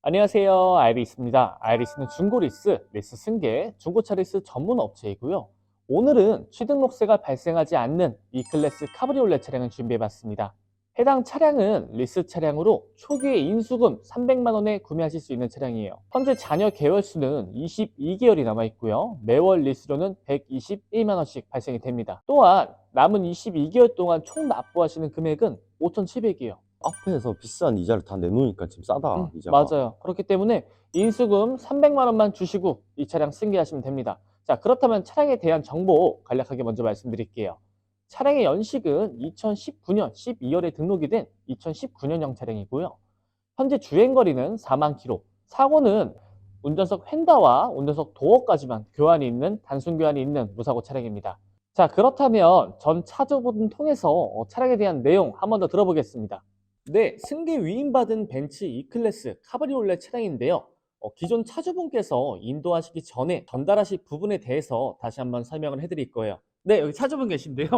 안녕하세요. 아이리스입니다. 아이리스는 중고 리스, 리스 승계, 중고차 리스 전문 업체이고요. 오늘은 취등록세가 발생하지 않는 E클래스 카브리올레 차량을 준비해봤습니다. 해당 차량은 리스 차량으로 초기의 인수금 300만 원에 구매하실 수 있는 차량이에요. 현재 잔여 개월수는 22개월이 남아있고요. 매월 리스료는 121만 원씩 발생이 됩니다. 또한 남은 22개월 동안 총 납부하시는 금액은 5,700이에요. 앞에서 비싼 이자를 다 내놓으니까 지금 싸다, 이자가. 맞아요. 그렇기 때문에 인수금 300만 원만 주시고 이 차량 승계하시면 됩니다. 자, 그렇다면 차량에 대한 정보 간략하게 먼저 말씀드릴게요. 차량의 연식은 2019년 12월에 등록이 된 2019년형 차량이고요. 현재 주행거리는 4만 킬로. 사고는 운전석 휀다와 운전석 도어까지만 교환이 있는 단순 교환이 있는 무사고 차량입니다. 자, 그렇다면 전 차주분 통해서 차량에 대한 내용 한 번 더 들어보겠습니다. 네, 승계 위임받은 벤츠 E클래스 카브리올레 차량인데요. 기존 차주분께서 인도하시기 전에 전달하실 부분에 대해서 다시 한번 설명을 해드릴 거예요. 네, 여기 차주분 계신데요.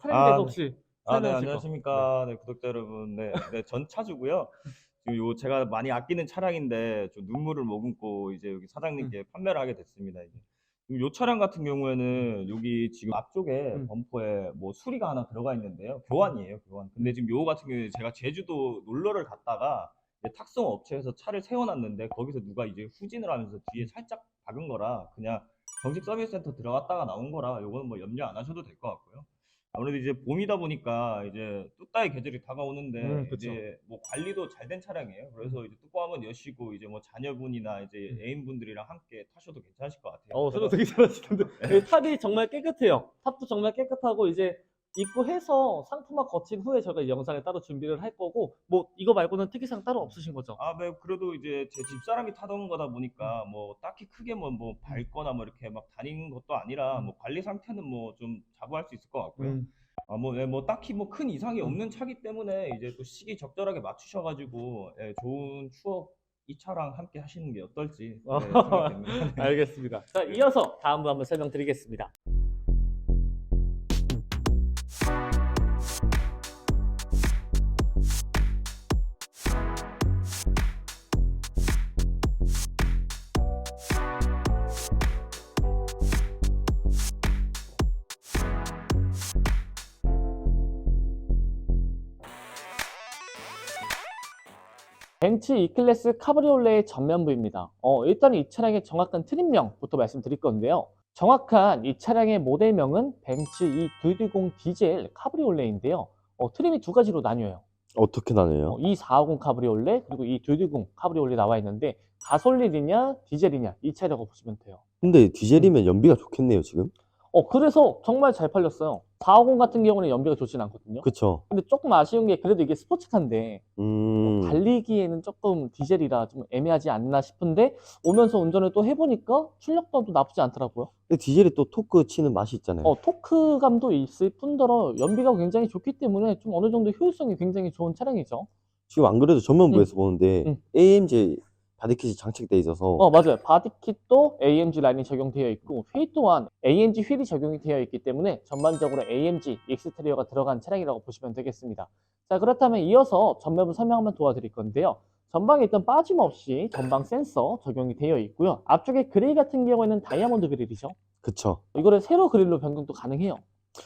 차량에 대해서 네. 혹시 네, 설명하실 거. 안녕하십니까. 네, 구독자 여러분. 네, 전 차주고요. 지금 요 제가 많이 아끼는 차량인데 좀 눈물을 머금고 이제 여기 사장님께 판매를 하게 됐습니다. 이제. 요 차량 같은 경우에는 여기 지금 앞쪽에 범퍼에 뭐 수리가 하나 들어가 있는데요. 교환이에요, 교환. 근데 지금 요거 같은 경우에 제가 제주도 놀러를 갔다가 이제 탁송 업체에서 차를 세워놨는데 거기서 누가 이제 후진을 하면서 뒤에 살짝 박은 거라 그냥 정식 서비스 센터 들어갔다가 나온 거라 요거는 뭐 염려 안 하셔도 될 것 같고요. 아무래도 이제 봄이다 보니까 이제 뚜따의 계절이 다가오는데 그쵸. 이제 뭐 관리도 잘 된 차량이에요. 그래서 이제 뚜껑 한번 여시고 이제 뭐 자녀분이나 이제 애인분들이랑 함께 타셔도 괜찮으실 것 같아요. 저도 되게 잘하시던데. 네, 탑이 정말 깨끗해요. 탑도 정말 깨끗하고 이제 입고해서 상품화 거친 후에 저희가 이 영상을 따로 준비를 할 거고 뭐 이거 말고는 특이사항 따로 없으신 거죠? 네, 그래도 이제 제 집사람이 타던 거다 보니까 뭐 딱히 크게 뭐 밟거나 뭐 이렇게 막 다니는 것도 아니라 뭐 관리 상태는 뭐 좀 자부할 수 있을 것 같고요. 뭐 딱히 뭐 큰 이상이 없는 차기 때문에 이제 또 시기 적절하게 맞추셔가지고 좋은 추억 이 차랑 함께 하시는 게 어떨지 생각됩니다. 네. 알겠습니다. 자, 이어서 다음 분 한번 설명드리겠습니다. 벤츠 E클래스 카브리올레의 전면부입니다. 일단 이 차량의 정확한 트림명부터 말씀드릴 건데요. 정확한 이 차량의 모델명은 벤츠 E220 디젤 카브리올레인데요. 트림이 두 가지로 나뉘어요. 어떻게 나뉘어요? E450 카브리올레 그리고 E220 카브리올레 나와 있는데 가솔린이냐 디젤이냐 이 차이라고 보시면 돼요. 근데 디젤이면 연비가 좋겠네요, 지금? 그래서 정말 잘 팔렸어요. 450 같은 경우는 연비가 좋진 않거든요. 그쵸. 근데 조금 아쉬운 게 그래도 이게 스포츠카인데 달리기에는 조금 디젤이라 좀 애매하지 않나 싶은데 오면서 운전을 또 해보니까 출력도 나쁘지 않더라고요. 근데 디젤이 또 토크 치는 맛이 있잖아요. 토크감도 있을 뿐더러 연비가 굉장히 좋기 때문에 좀 어느 정도 효율성이 굉장히 좋은 차량이죠. 지금 안 그래도 전면부에서 보는데 AMG 바디킷이 장착돼 있어서 맞아요. 바디킷도 AMG 라인이 적용되어 있고 휠 또한 AMG 휠이 적용이 되어 있기 때문에 전반적으로 AMG 익스테리어가 들어간 차량이라고 보시면 되겠습니다. 자, 그렇다면 이어서 전면부 설명 한번 도와드릴 건데요. 전방에 일단 빠짐없이 전방 센서 적용이 되어 있고요. 앞쪽에 그릴 같은 경우에는 다이아몬드 그릴이죠. 그쵸. 이거를 세로 그릴로 변경도 가능해요.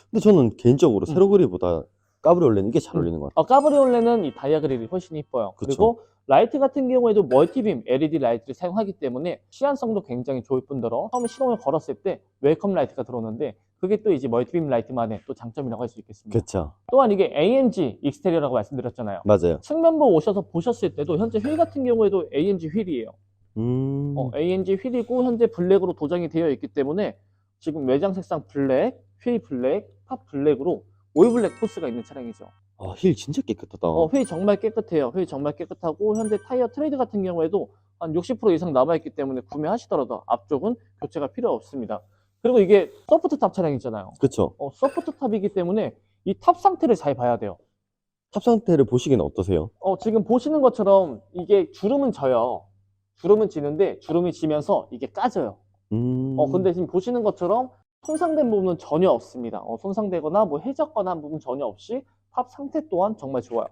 근데 저는 개인적으로 세로 그릴보다 까브리올레는 이게 잘 어울리는 것 같아요. 까브리올레는 이 다이아 그릴이 훨씬 이뻐요. 그쵸. 그리고 라이트 같은 경우에도 멀티빔 LED 라이트를 사용하기 때문에 시안성도 굉장히 좋을 뿐더러 처음에 시동을 걸었을 때 웰컴 라이트가 들어오는데 그게 또 이제 멀티빔 라이트만의 또 장점이라고 할 수 있겠습니다. 그쵸. 또한 이게 AMG 익스테리어라고 말씀드렸잖아요. 맞아요. 측면부 오셔서 보셨을 때도 현재 휠 같은 경우에도 AMG 휠이에요. AMG 휠이고 현재 블랙으로 도장이 되어 있기 때문에 지금 외장 색상 블랙, 휠 블랙, 탑 블랙으로 올 블랙 포스가 있는 차량이죠. 휠 진짜 깨끗하다. 휠 정말 깨끗해요. 휠 정말 깨끗하고 현재 타이어 트레이드 같은 경우에도 한 60% 이상 남아있기 때문에 구매하시더라도 앞쪽은 교체가 필요 없습니다. 그리고 이게 소프트 탑 차량이잖아요. 그쵸. 소프트 탑이기 때문에 이 탑 상태를 잘 봐야 돼요. 탑 상태를 보시기는 어떠세요? 지금 보시는 것처럼 이게 주름은 져요. 주름은 지는데 주름이 지면서 이게 까져요. 근데 지금 보시는 것처럼 손상된 부분은 전혀 없습니다. 손상되거나 뭐 해졌거나 한 부분 전혀 없이 탑 상태 또한 정말 좋아요.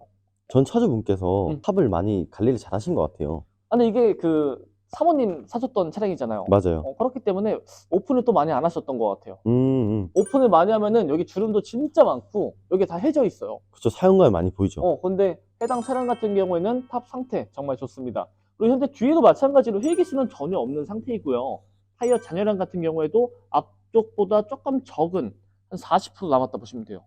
전 차주분께서 탑을 많이 관리를 잘 하신 것 같아요. 근데 이게 그 사모님 사셨던 차량이잖아요. 맞아요. 그렇기 때문에 오픈을 또 많이 안 하셨던 것 같아요. 음. 오픈을 많이 하면은 여기 주름도 진짜 많고 여기 다 해져 있어요. 그쵸. 사용감이 많이 보이죠. 근데 해당 차량 같은 경우에는 탑 상태 정말 좋습니다. 그리고 현재 뒤에도 마찬가지로 힐기수는 전혀 없는 상태이고요. 타이어 잔여량 같은 경우에도 앞쪽보다 조금 적은 한 40% 남았다 보시면 돼요.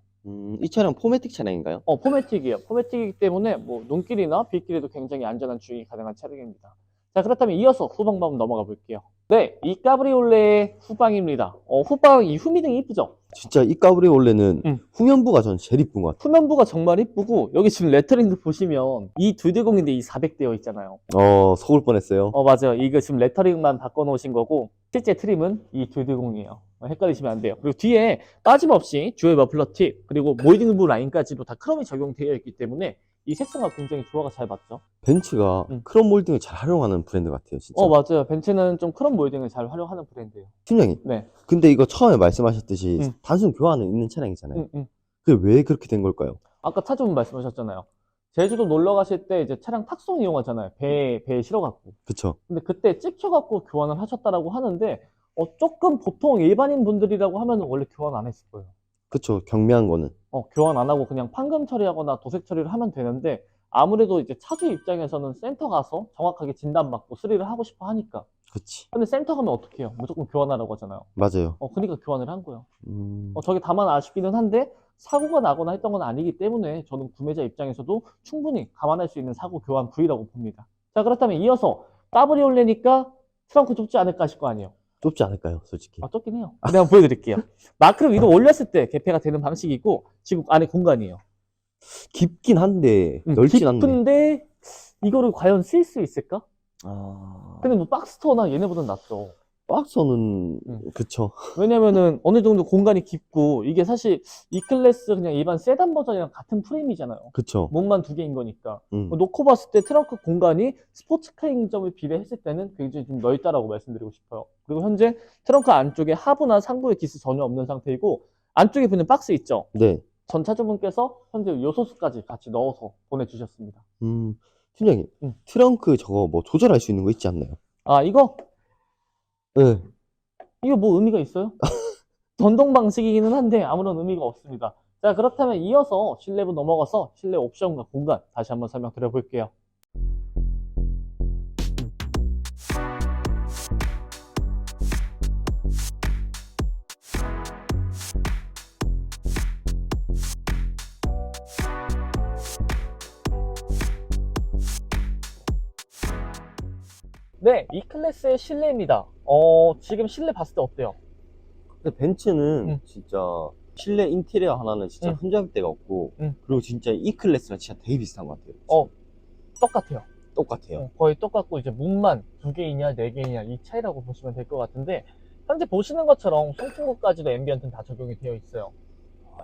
이 차량 포매틱 차량인가요? 포매틱이에요. 포매틱이기 때문에 뭐 눈길이나 빗길에도 굉장히 안전한 주행이 가능한 차량입니다. 자, 그렇다면 이어서 후방 한번 넘어가 볼게요. 네, 이 까브리올레의 후방입니다. 후방 이 후미등이 이쁘죠? 진짜 이 까브리올레는 후면부가 전 제일 이쁜 것 같아요. 후면부가 정말 이쁘고 여기 지금 레터링도 보시면 이 210인데 이 400 되어 있잖아요. 속을 뻔했어요. 맞아요. 이거 지금 레터링만 바꿔 놓으신 거고 실제 트림은 이 210이에요. 헷갈리시면 안 돼요. 그리고 뒤에 빠짐없이 듀얼 머플러 팁 그리고 모이딩부 라인까지도 다 크롬이 적용되어 있기 때문에 이 색상과 굉장히 조화가 잘 맞죠? 벤츠가 크롬 몰딩을 잘 활용하는 브랜드 같아요, 진짜. 맞아요. 벤츠는 좀 크롬 몰딩을 잘 활용하는 브랜드예요. 팀장님. 네. 근데 이거 처음에 말씀하셨듯이 단순 교환은 있는 차량이잖아요. 그게 왜 그렇게 된 걸까요? 아까 차주분 말씀하셨잖아요. 제주도 놀러 가실 때 이제 차량 탁송 이용하잖아요. 배에 실어갖고. 그쵸. 근데 그때 찍혀갖고 교환을 하셨다라고 하는데 조금 보통 일반인 분들이라고 하면 원래 교환 안 했을 거예요. 그쵸. 경미한 거는. 교환 안 하고 그냥 판금 처리하거나 도색 처리를 하면 되는데 아무래도 이제 차주 입장에서는 센터 가서 정확하게 진단받고 수리를 하고 싶어 하니까. 그치. 근데 센터 가면 어떻게 해요? 무조건 교환하라고 하잖아요. 맞아요. 그러니까 교환을 한 거예요. 음, 저게 다만 아쉽기는 한데 사고가 나거나 했던 건 아니기 때문에 저는 구매자 입장에서도 충분히 감안할 수 있는 사고 교환 부위라고 봅니다. 자, 그렇다면 이어서 까브리올레니까 트렁크 좁지 않을까 하실 거 아니에요. 좁지 않을까요, 솔직히? 좁긴 해요. 근데 한번 보여드릴게요. 마크를 위로 올렸을 때 개폐가 되는 방식이고 지금 안에 공간이에요. 깊긴 한데, 넓진 않네. 깊은데 이거를 과연 쓸 수 있을까? 아, 근데 뭐 박스터나 얘네보단 낫죠. 박스는, 그쵸. 왜냐면은 어느 정도 공간이 깊고 이게 사실 E클래스 그냥 일반 세단 버전이랑 같은 프레임이잖아요. 그쵸. 몸만 두 개인 거니까. 음. 놓고 봤을 때 트렁크 공간이 스포츠카인 점을 비례했을 때는 굉장히 좀 넓다라고 말씀드리고 싶어요. 그리고 현재 트렁크 안쪽에 하부나 상부에 기스 전혀 없는 상태이고 안쪽에 보면 박스 있죠? 네. 전 차주분께서 현재 요소수까지 같이 넣어서 보내주셨습니다. 팀장님, 트렁크 저거 뭐 조절할 수 있는 거 있지 않나요? 이거? 네. 이거 뭐 의미가 있어요? 전동 방식이기는 한데 아무런 의미가 없습니다. 자, 그렇다면 이어서 실내부 넘어가서 실내 옵션과 공간 다시 한번 설명드려 볼게요. 네, E클래스의 실내입니다. 지금 실내 봤을 때 어때요? 근데 벤츠는 진짜 실내 인테리어 하나는 진짜 흠잡을 데가 없고, 그리고 진짜 E클래스랑 진짜 되게 비슷한 것 같아요. 똑같아요. 똑같아요. 거의 똑같고 이제 문만 2개이냐 4개이냐 이 차이라고 보시면 될 것 같은데 현재 보시는 것처럼 송풍구까지도 앰비언트는 다 적용이 되어 있어요.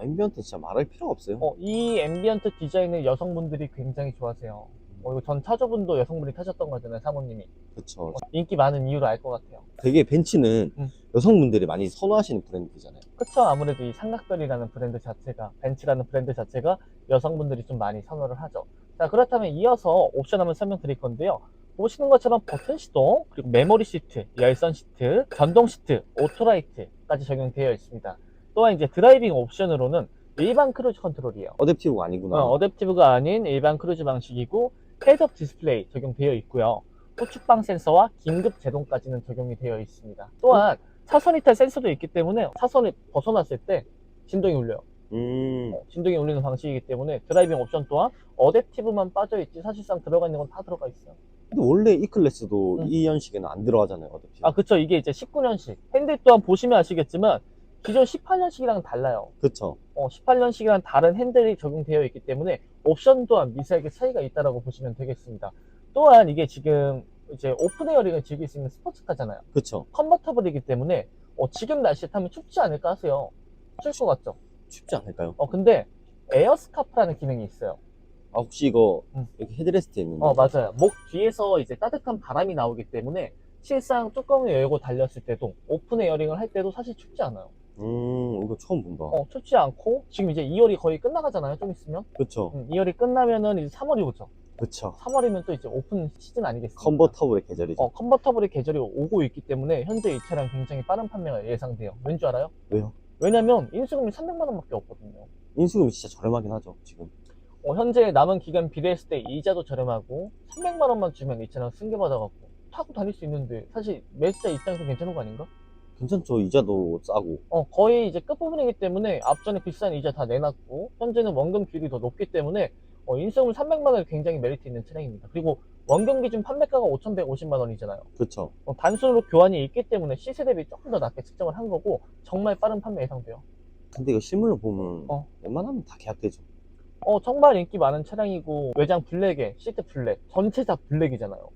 앰비언트 진짜 말할 필요가 없어요. 이 앰비언트 디자인을 여성분들이 굉장히 좋아하세요. 이거 전 차주분도 여성분이 타셨던 거잖아요, 사모님이. 그쵸. 인기 많은 이유를 알 것 같아요. 되게 벤츠는 여성분들이 많이 선호하시는 브랜드잖아요. 그쵸, 아무래도 이 삼각별이라는 브랜드 자체가, 벤츠라는 브랜드 자체가 여성분들이 좀 많이 선호를 하죠. 자, 그렇다면 이어서 옵션 한번 설명드릴 건데요. 보시는 것처럼 버튼 시동, 그리고 메모리 시트, 열선 시트, 전동 시트, 오토라이트까지 적용되어 있습니다. 또한 이제 드라이빙 옵션으로는 일반 크루즈 컨트롤이에요. 어댑티브가 아니구나. 어댑티브가 아닌 일반 크루즈 방식이고 헤드업 디스플레이 적용되어 있고요. 후측방 센서와 긴급 제동까지는 적용이 되어 있습니다. 또한 차선 이탈 센서도 있기 때문에 차선을 벗어났을 때 진동이 울려요. 진동이 울리는 방식이기 때문에 드라이빙 옵션 또한 어댑티브만 빠져있지 사실상 들어가 있는 건 다 들어가 있어요. 근데 원래 E클래스도 이 연식에는 안 들어가잖아요, 어댑티브. 그쵸. 이게 이제 19년식. 핸들 또한 보시면 아시겠지만 기존 18년식이랑은 달라요. 그쵸. 18년식이랑 다른 핸들이 적용되어 있기 때문에 옵션 또한 미세하게 차이가 있다라고 보시면 되겠습니다. 또한 이게 지금 이제 오픈 에어링을 즐길 수 있는 스포츠카잖아요. 그쵸. 컨버터블이기 때문에 지금 날씨에 타면 춥지 않을까 하세요. 추울 것 같죠? 춥지 않을까요? 근데 에어스카프라는 기능이 있어요. 혹시 이거 이렇게 헤드레스트에 있는 거? 맞아요. 목 뒤에서 이제 따뜻한 바람이 나오기 때문에 실상 뚜껑을 열고 달렸을 때도 오픈 에어링을 할 때도 사실 춥지 않아요. 이거 처음 본다. 춥지 않고 지금 이제 2월이 거의 끝나가잖아요. 좀 있으면. 그쵸. 2월이 끝나면은 이제 3월이 오죠. 그쵸. 3월이면 또 이제 오픈 시즌 아니겠습니까? 컨버터블의 계절이죠. 컨버터블의 계절이 오고 있기 때문에 현재 이 차량 굉장히 빠른 판매가 예상돼요. 왠 줄 알아요? 왜요? 왜냐면 인수금이 300만 원밖에 없거든요. 인수금이 진짜 저렴하긴 하죠, 지금. 현재 남은 기간 비례했을 때 이자도 저렴하고 300만 원만 주면 이 차량 승계받아갖고 타고 다닐 수 있는데 사실 매수자 입장에서 괜찮은 거 아닌가? 괜찮죠. 이자도 싸고. 거의 이제 끝부분이기 때문에 앞전에 비싼 이자 다 내놨고 현재는 원금 비율이 더 높기 때문에 인수금 300만 원이 굉장히 메리트 있는 차량입니다. 그리고 원금 기준 판매가가 5,150만 원이잖아요. 그쵸. 단순으로 교환이 있기 때문에 시세 대비 조금 더 낮게 측정을 한 거고 정말 빠른 판매 예상돼요. 근데 이거 실물로 보면 어. 웬만하면 다 계약되죠. 정말 인기 많은 차량이고 외장 블랙에 시트 블랙 전체 다 블랙이잖아요.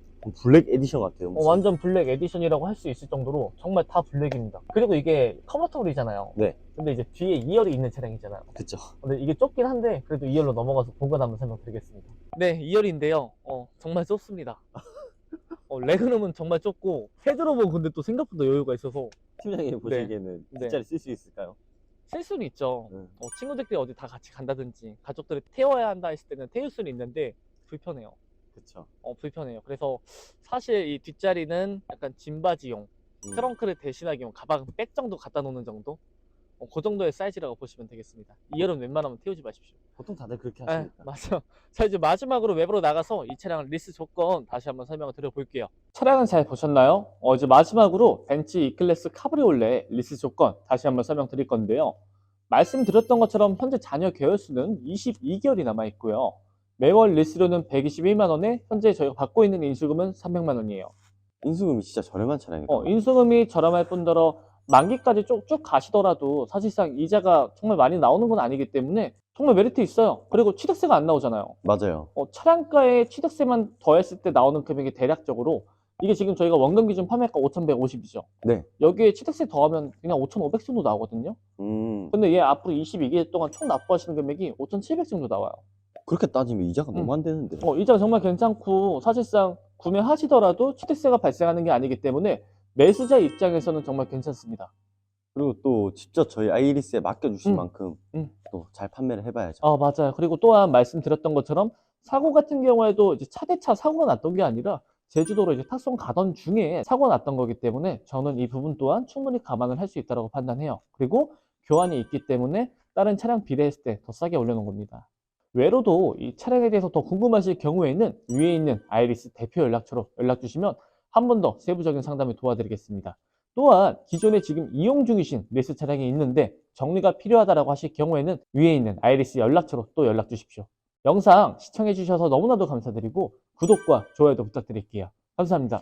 블랙 에디션 같아요. 무슨. 완전 블랙 에디션이라고 할 수 있을 정도로 정말 다 블랙입니다. 그리고 이게 컨버터블이잖아요. 네. 근데 이제 뒤에 2열이 있는 차량이잖아요. 그쵸. 근데 이게 좁긴 한데 그래도 2열로 넘어가서 공간 한번 설명드리겠습니다. 네, 2열인데요. 정말 좁습니다. 레그넘은 정말 좁고 헤드룸은 근데 또 생각보다 여유가 있어서 팀장님 보시기에는 네. 뒷자리 쓸 수 있을까요? 쓸 수는 있죠. 네. 친구들끼리 어디 다 같이 간다든지 가족들이 태워야 한다 했을 때는 태울 수는 있는데 불편해요. 그쵸. 불편해요. 그래서 사실 이 뒷자리는 약간 짐바지용, 트렁크를 대신하기용 가방 백 정도 갖다 놓는 정도? 그 정도의 사이즈라고 보시면 되겠습니다. 2열은 웬만하면 태우지 마십시오. 보통 다들 그렇게 네, 하시니까. 맞아. 자, 이제 마지막으로 외부로 나가서 이 차량 리스 조건 다시 한번 설명을 드려볼게요. 차량은 잘 보셨나요? 이제 마지막으로 벤츠 E클래스 카브리올레 리스 조건 다시 한번 설명드릴 건데요. 말씀드렸던 것처럼 현재 잔여 계열수는 22개월이 남아있고요. 매월 리스료는 121만 원에 현재 저희가 받고 있는 인수금은 300만 원이에요. 인수금이 진짜 저렴한 차량이에요. 인수금이 저렴할 뿐더러 만기까지 쭉 가시더라도 사실상 이자가 정말 많이 나오는 건 아니기 때문에 정말 메리트 있어요. 그리고 취득세가 안 나오잖아요. 맞아요. 차량가에 취득세만 더했을 때 나오는 금액이 대략적으로 이게 지금 저희가 원금 기준 판매가 5,150이죠. 네. 여기에 취득세 더하면 그냥 5,500 정도 나오거든요. 근데 얘 앞으로 22개월 동안 총 납부하시는 금액이 5,700 정도 나와요. 그렇게 따지면 이자가 너무 안 되는데. 이자가 정말 괜찮고 사실상 구매하시더라도 취득세가 발생하는 게 아니기 때문에 매수자 입장에서는 정말 괜찮습니다. 그리고 또 직접 저희 아이리스에 맡겨주신 음. 만큼 또 잘 판매를 해봐야죠. 맞아요. 그리고 또한 말씀드렸던 것처럼 사고 같은 경우에도 이제 차 대 차 사고가 났던 게 아니라 제주도로 이제 탁송 가던 중에 사고가 났던 거기 때문에 저는 이 부분 또한 충분히 감안을 할 수 있다고 판단해요. 그리고 교환이 있기 때문에 다른 차량 비례했을 때 더 싸게 올려놓은 겁니다. 외로도 이 차량에 대해서 더 궁금하실 경우에는 위에 있는 아이리스 대표 연락처로 연락 주시면 한 번 더 세부적인 상담을 도와드리겠습니다. 또한 기존에 지금 이용 중이신 리스 차량이 있는데 정리가 필요하다고 하실 경우에는 위에 있는 아이리스 연락처로 또 연락 주십시오. 영상 시청해 주셔서 너무나도 감사드리고 구독과 좋아요도 부탁드릴게요. 감사합니다.